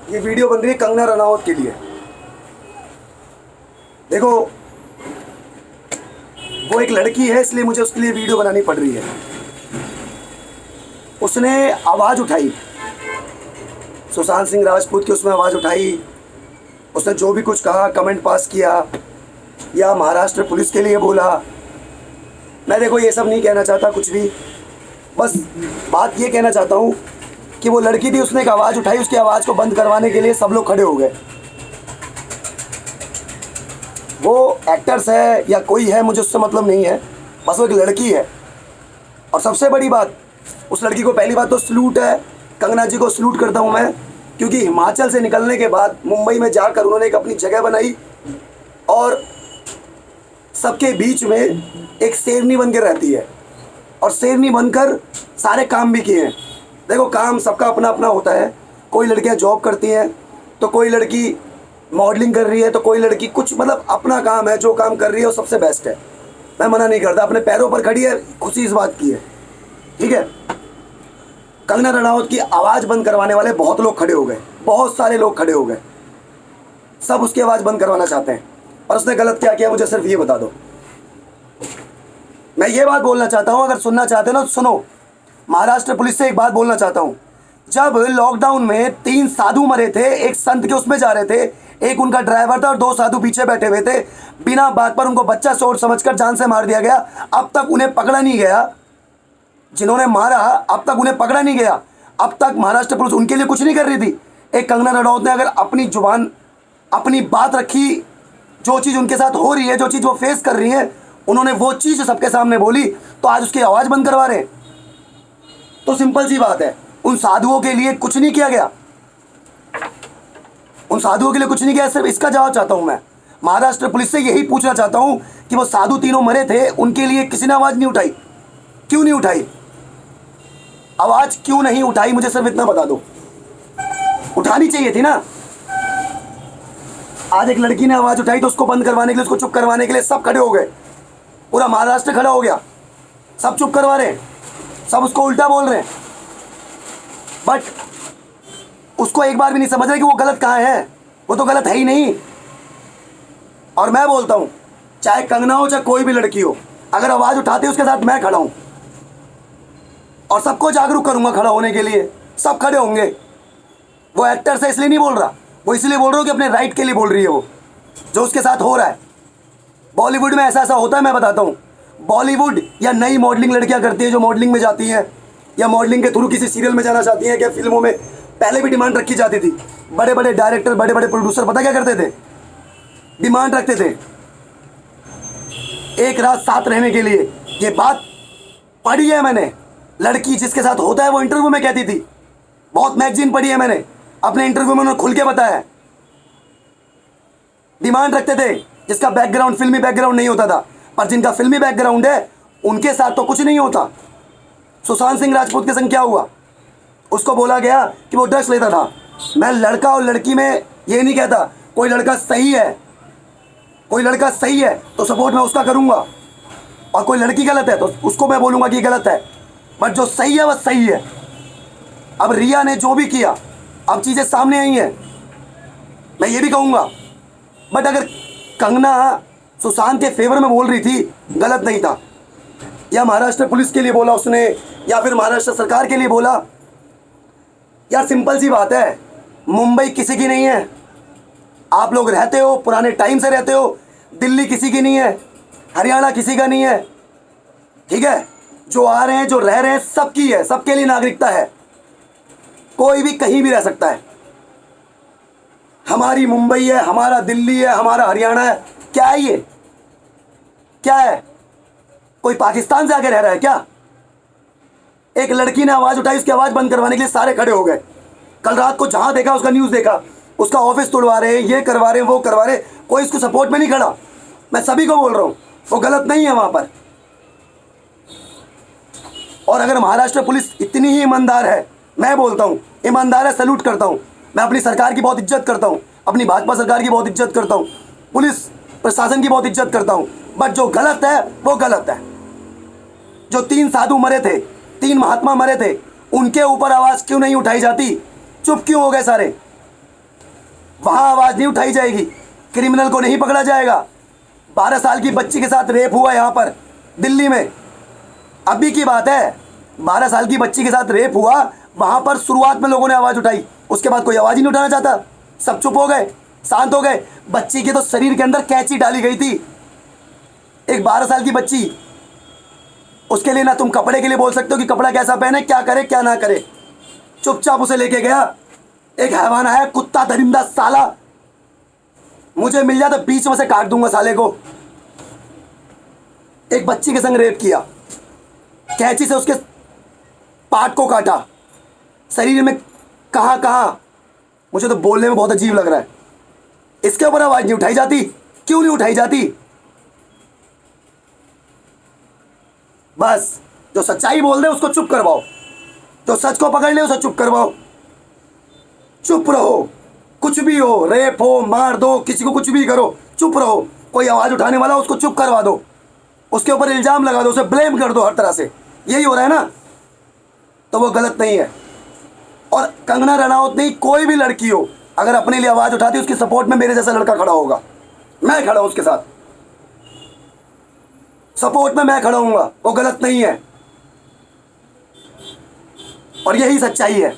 ये वीडियो बन रही है कंगना रनावत के लिए। देखो, वो एक लड़की है इसलिए मुझे उसके लिए वीडियो बनानी पड़ रही है। उसने आवाज़ उठाई, सुशांत सिंह राजपूत की उसमें आवाज़ उठाई। उसने जो भी कुछ कहा, कमेंट पास किया या महाराष्ट्र पुलिस के लिए बोला। मैं देखो ये सब नहीं कहना चाहता कुछ भी, बस बात ये कहना चाहता हूँ कि वो लड़की थी, उसने एक आवाज़ उठाई, उसकी आवाज़ को बंद करवाने के लिए सब लोग खड़े हो गए। वो एक्टर्स है या कोई है मुझे उससे मतलब नहीं है, बस वो एक लड़की है। और सबसे बड़ी बात, उस लड़की को पहली बात तो सलूट है, कंगना जी को सलूट करता हूँ मैं, क्योंकि हिमाचल से निकलने के बाद मुंबई में जाकर उन्होंने एक अपनी जगह बनाई और सबके बीच में एक शेरनी बन के रहती है और शेरनी बनकर सारे काम भी किए हैं। देखो, काम सबका अपना अपना होता है। कोई लड़कियां जॉब करती हैं, तो कोई लड़की मॉडलिंग कर रही है, तो कोई लड़की कुछ, मतलब अपना काम है, जो काम कर रही है वो सबसे बेस्ट है। मैं मना नहीं करता, अपने पैरों पर खड़ी है, खुशी इस बात की है, ठीक है। कंगना रनावत की आवाज़ बंद करवाने वाले बहुत लोग खड़े हो गए, बहुत सारे लोग खड़े हो गए, सब उसकी आवाज़ बंद करवाना चाहते हैं। और उसने गलत क्या किया मुझे सिर्फ ये बता दो। मैं ये बात बोलना चाहता हूँ, अगर सुनना चाहते हो ना तो सुनो। महाराष्ट्र पुलिस से एक बात बोलना चाहता हूँ। जब लॉकडाउन में 3 साधु मरे थे, एक संत के उसमें जा रहे थे, एक उनका ड्राइवर था और 2 साधु पीछे बैठे हुए थे, बिना बात पर उनको बच्चा चोर समझकर जान से मार दिया गया। अब तक उन्हें पकड़ा नहीं गया, जिन्होंने मारा अब तक उन्हें पकड़ा नहीं गया। अब तक महाराष्ट्र पुलिस उनके लिए कुछ नहीं कर रही थी। एक कंगना रनावत ने अगर अपनी जुबान, अपनी बात रखी, जो चीज़ उनके साथ हो रही है, जो चीज़ वो फेस कर रही है, उन्होंने वो चीज़ सबके सामने बोली, तो आज उसकी आवाज़ बंद करवा रहे हैं। तो सिंपल सी बात है, उन साधुओं के लिए कुछ नहीं किया गया, उन साधुओं के लिए कुछ नहीं किया। सिर्फ इसका जवाब चाहता हूं मैं, महाराष्ट्र पुलिस से यही पूछना चाहता हूं कि वो साधु तीनों मरे थे, उनके लिए किसी ने आवाज़ नहीं उठाई, क्यों नहीं उठाई? आवाज़ क्यों नहीं उठाई, मुझे सिर्फ इतना बता दो। उठानी चाहिए थी ना। आज एक लड़की ने आवाज़ उठाई तो उसको बंद करवाने के लिए, उसको चुप करवाने के लिए सब खड़े हो गए, पूरा महाराष्ट्र खड़ा हो गया, सब चुप करवा रहे हैं, सब उसको उल्टा बोल रहे हैं। बट उसको एक बार भी नहीं समझ रहे कि वो गलत कहाँ है, वो तो गलत है ही नहीं। और मैं बोलता हूँ, चाहे कंगना हो चाहे कोई भी लड़की हो, अगर आवाज़ उठाती है उसके साथ मैं खड़ा हूँ और सबको जागरूक करूँगा खड़ा होने के लिए। सब खड़े होंगे। वो एक्टर से इसलिए नहीं बोल रहा, वो इसलिए बोल रहा हूँ कि अपने राइट के लिए बोल रही है। वो जो उसके साथ हो रहा है, बॉलीवुड में ऐसा ऐसा होता है, मैं बताता हूँ। बॉलीवुड या नई मॉडलिंग लड़कियां करती हैं, जो मॉडलिंग में जाती हैं या मॉडलिंग के थ्रू किसी सीरियल में जाना चाहती हैं, क्या फिल्मों में पहले भी डिमांड रखी जाती थी। बड़े बड़े डायरेक्टर, बड़े बड़े प्रोड्यूसर पता क्या करते थे? डिमांड रखते थे एक रात साथ रहने के लिए। ये बात पढ़ी है मैंने, लड़की जिसके साथ होता है वो इंटरव्यू में कहती थी, बहुत मैगजीन पढ़ी है मैंने, अपने इंटरव्यू में उन्होंने खुल के बताया। डिमांड रखते थे जिसका बैकग्राउंड फिल्मी बैकग्राउंड नहीं होता था, पर जिनका फिल्मी बैकग्राउंड है उनके साथ तो कुछ नहीं होता। सुशांत सिंह राजपूत के संग क्या हुआ? उसको बोला गया कि वो ड्रग्स लेता था। मैं लड़का और लड़की में ये नहीं कहता, कोई लड़का सही है, कोई लड़का सही है तो सपोर्ट मैं उसका करूंगा, और कोई लड़की गलत है तो उसको मैं बोलूंगा कि गलत है। बट जो सही है वह सही है। अब रिया ने जो भी किया, अब चीज़ें सामने आई हैं, मैं ये भी कहूँगा। बट अगर कंगना सुशांत के फेवर में बोल रही थी, गलत नहीं था। या महाराष्ट्र पुलिस के लिए बोला उसने, या फिर महाराष्ट्र सरकार के लिए बोला। यार सिंपल सी बात है, मुंबई किसी की नहीं है। आप लोग रहते हो, पुराने टाइम से रहते हो। दिल्ली किसी की नहीं है, हरियाणा किसी का नहीं है, ठीक है। जो आ रहे हैं, जो रह रहे हैं, सबकी है, सबके लिए नागरिकता है। कोई भी कहीं भी रह सकता है। हमारी मुंबई है, हमारा दिल्ली है, हमारा हरियाणा है। क्या है ये? क्या है? कोई पाकिस्तान से आके रह रहा है क्या? एक लड़की ने आवाज़ उठाई, उसकी आवाज़ बंद करवाने के लिए सारे खड़े हो गए। कल रात को जहां देखा उसका न्यूज़ देखा, उसका ऑफिस तोड़वा रहे हैं, ये करवा रहे हैं, वो करवा रहे हैं, कोई इसको सपोर्ट में नहीं खड़ा। मैं सभी को बोल रहा हूँ, वो गलत नहीं है वहां पर। और अगर महाराष्ट्र पुलिस इतनी ही ईमानदार है, मैं बोलता हूँ ईमानदार है, सैल्यूट करता हूँ। मैं अपनी सरकार की बहुत इज्जत करता हूँ, अपनी भाजपा सरकार की बहुत इज्जत करता हूँ, पुलिस प्रशासन की बहुत इज्जत करता हूँ। बट जो गलत है वो गलत है। जो 3 साधु मरे थे, 3 महात्मा मरे थे, उनके ऊपर आवाज़ क्यों नहीं उठाई जाती? चुप क्यों हो गए सारे? वहाँ आवाज़ नहीं उठाई जाएगी, क्रिमिनल को नहीं पकड़ा जाएगा। 12 साल की बच्ची के साथ रेप हुआ यहाँ पर दिल्ली में, अभी की बात है। 12 साल की बच्ची के साथ रेप हुआ, वहाँ पर शुरुआत में लोगों ने आवाज़ उठाई, उसके बाद कोई आवाज़ ही नहीं उठाना चाहता, सब चुप हो गए, शांत हो गए। बच्ची के तो शरीर के अंदर कैंची डाली गई थी, एक 12 साल की बच्ची। उसके लिए ना तुम कपड़े के लिए बोल सकते हो कि कपड़ा कैसा पहने, क्या करे क्या ना करे। चुपचाप उसे लेके गया। एक हैवान है, कुत्ता दरिंदा साला, मुझे मिल जाए तो बीच में से काट दूंगा साले को। एक बच्ची के संग रेप किया, कैंची से उसके पार्ट को काटा, शरीर में कहाँ कहाँ, मुझे तो बोलने में बहुत अजीब लग रहा है। इसके ऊपर आवाज नहीं उठाई जाती, क्यों नहीं उठाई जाती? बस जो सच्चाई बोल दे उसको चुप करवाओ, जो सच को पकड़ ले उसे चुप करवाओ। चुप रहो, कुछ भी हो, रेप हो, मार दो, किसी को कुछ भी करो, चुप रहो। कोई आवाज उठाने वाला उसको चुप करवा दो, उसके ऊपर इल्जाम लगा दो, उसे ब्लेम कर दो हर तरह से। यही हो रहा है ना, तो वो गलत नहीं है। और कंगना रनावत नहीं, कोई भी लड़की हो, अगर अपने लिए आवाज उठाती, उसकी सपोर्ट में मेरे जैसा लड़का खड़ा होगा, मैं खड़ा हूं उसके साथ, सपोर्ट में मैं खड़ा हूंगा, वो गलत नहीं है। और यही सच्चाई है।